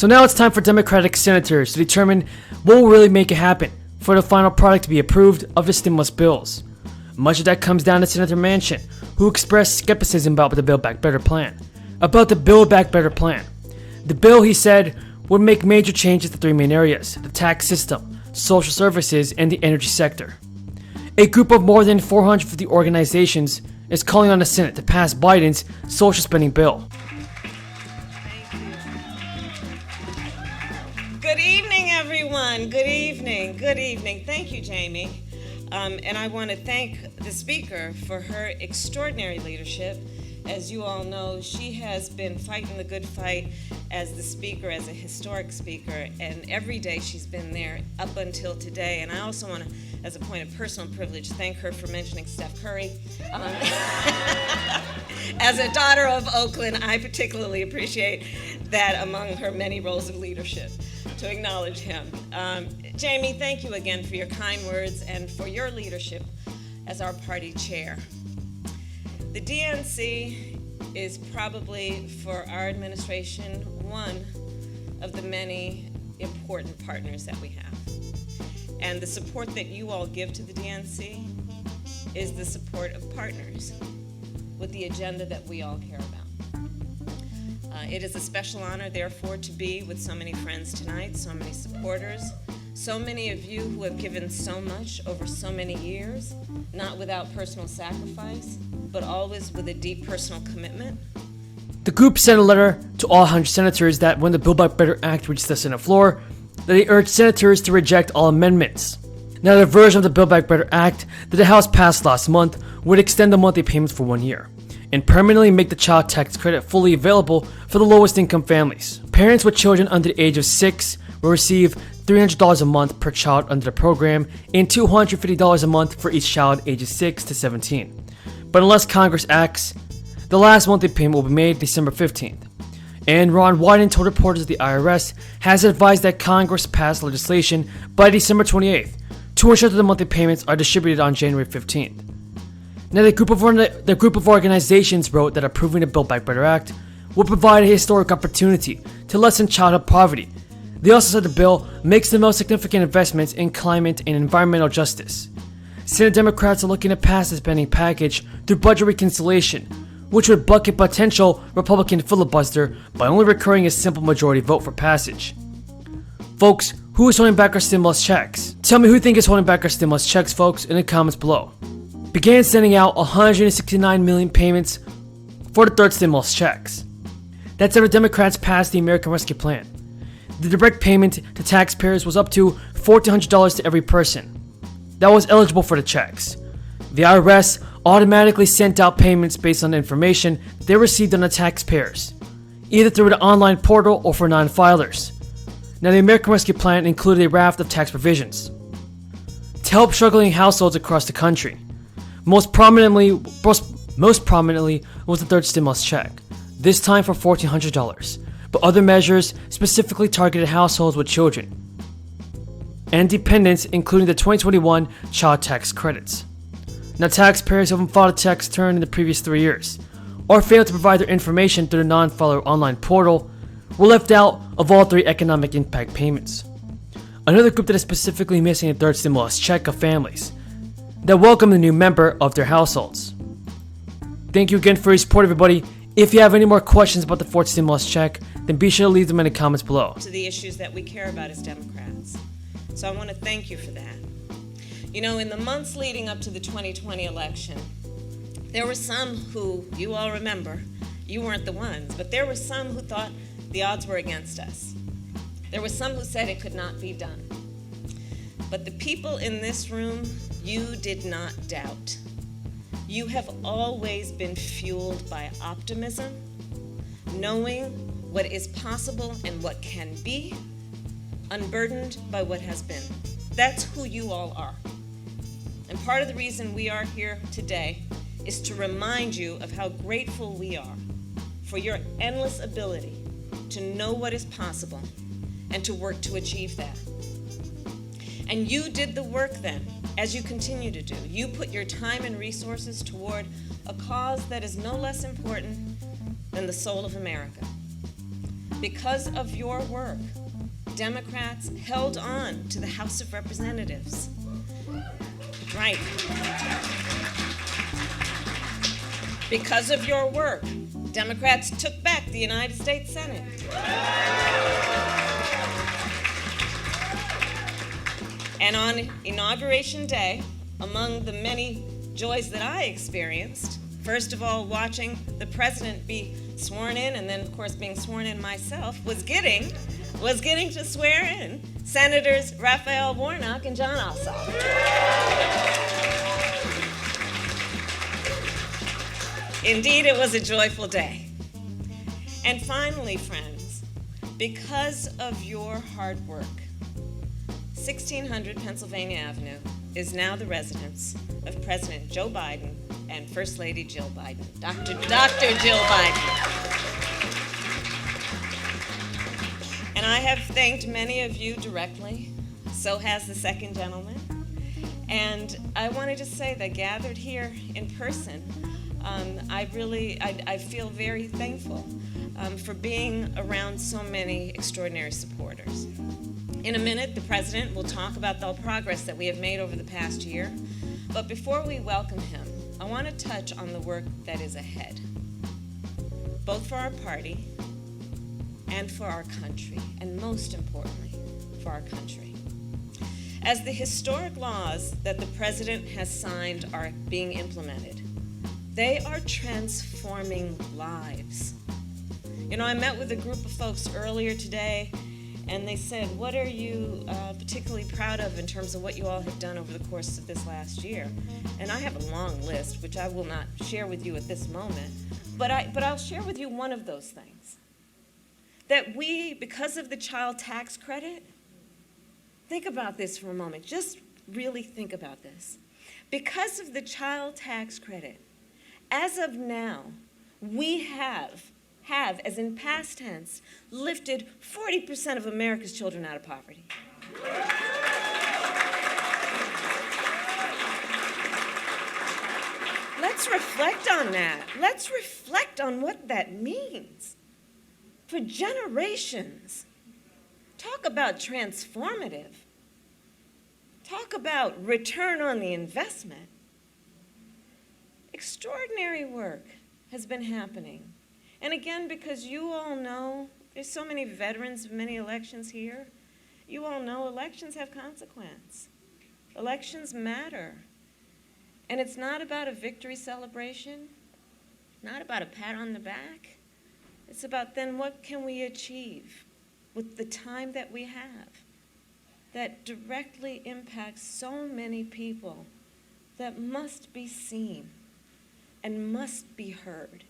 So now it's time for Democratic senators to determine what will really make it happen for the final product to be approved of the stimulus bills. Much of that comes down to Senator Manchin, who expressed skepticism about the Build Back Better plan. The bill, he said, would make major changes to three main areas: the tax system, social services, and the energy sector. A group of more than 450 organizations is calling on the Senate to pass Biden's social spending bill. Good evening, everyone. Good evening. Good evening. Thank you, Jamie. And I want to thank the Speaker for her extraordinary leadership. As you all know, she has been fighting the good fight as the Speaker, as a historic Speaker, and every day she's been there up until today. And I also want to, as a point of personal privilege, thank her for mentioning Steph Curry. As a daughter of Oakland, I particularly appreciate that among her many roles of leadership, to acknowledge him. Jamie, thank you again for your kind words and for your leadership as our party chair. The DNC is probably, for our administration, one of the many important partners that we have. And the support that you all give to the DNC is the support of partners with the agenda that we all care about. It is a special honor, therefore, to be with so many friends tonight, so many supporters, so many of you who have given so much over so many years, not without personal sacrifice, but always with a deep personal commitment. The group sent a letter to all 100 senators that when the Build Back Better Act reached the Senate floor, that they urged senators to reject all amendments. Now, the version of the Build Back Better Act that the House passed last month would extend the monthly payments for 1 year and permanently make the child tax credit fully available for the lowest income families. Parents with children under the age of 6 will receive $300 a month per child under the program and $250 a month for each child ages 6 to 17. But unless Congress acts, the last monthly payment will be made December 15th. And Ron Wyden told reporters the IRS has advised that Congress pass legislation by December 28th to ensure that the monthly payments are distributed on January 15th. Now, the group of organizations wrote that approving the Build Back Better Act will provide a historic opportunity to lessen childhood poverty. They also said the bill makes the most significant investments in climate and environmental justice. Senate Democrats are looking to pass the spending package through budget reconciliation, which would bucket potential Republican filibuster by only requiring a simple majority vote for passage. Folks, who is holding back our stimulus checks? Tell me who you think is holding back our stimulus checks, folks, in the comments below. Began sending out 169 million payments for the third stimulus checks. That's after Democrats passed the American Rescue Plan. The direct payment to taxpayers was up to $1,400 to every person that was eligible for the checks. The IRS automatically sent out payments based on the information they received on the taxpayers, either through the online portal or for non-filers. Now, the American Rescue Plan included a raft of tax provisions to help struggling households across the country. Most prominently was the third stimulus check, this time for $1,400, but other measures specifically targeted households with children and dependents, including the 2021 child tax credits. Now, taxpayers who haven't filed a tax return in the previous 3 years or failed to provide their information through the non-filer online portal were left out of all three economic impact payments. Another group that is specifically missing a third stimulus check of families that welcome the new member of their households. Thank you again for your support, everybody. If you have any more questions about the fourth stimulus check, then be sure to leave them in the comments below. To the issues that we care about as Democrats. So I want to thank you for that. You know, in the months leading up to the 2020 election, there were some who, you all remember, you weren't the ones, but there were some who thought the odds were against us. There were some who said it could not be done. But the people in this room, you did not doubt. You have always been fueled by optimism, knowing what is possible and what can be, unburdened by what has been. That's who you all are. And part of the reason we are here today is to remind you of how grateful we are for your endless ability to know what is possible and to work to achieve that. And you did the work then, as you continue to do. You put your time and resources toward a cause that is no less important than the soul of America. Because of your work, Democrats held on to the House of Representatives. Right. Because of your work, Democrats took back the United States Senate. And on Inauguration Day, among the many joys that I experienced, first of all, watching the president be sworn in, and then, of course, being sworn in myself, was getting to swear in Senators Raphael Warnock and Jon Ossoff. Indeed, it was a joyful day. And finally, friends, because of your hard work, 1600 Pennsylvania Avenue is now the residence of President Joe Biden and First Lady Jill Biden, Dr. Jill Biden. And I have thanked many of you directly, so has the second gentleman. And I wanted to say that gathered here in person, I feel very thankful for being around so many extraordinary supporters. In a minute, the president will talk about the progress that we have made over the past year. But before we welcome him, I want to touch on the work that is ahead, both for our party and for our country, and most importantly, for our country. As the historic laws that the president has signed are being implemented, they are transforming lives. You know, I met with a group of folks earlier today, and they said, what are you particularly proud of in terms of what you all have done over the course of this last year? And I have a long list, which I will not share with you at this moment, but I'll share with you one of those things. That we, because of the child tax credit, think about this for a moment, just really think about this. Because of the child tax credit, as of now, we have, as in past tense, lifted 40% of America's children out of poverty. Let's reflect on that. Let's reflect on what that means for generations. Talk about transformative. Talk about return on the investment. Extraordinary work has been happening. And again, because you all know, there's so many veterans of many elections here, you all know elections have consequence. Elections matter. And it's not about a victory celebration, not about a pat on the back. It's about then what can we achieve with the time that we have that directly impacts so many people that must be seen and must be heard.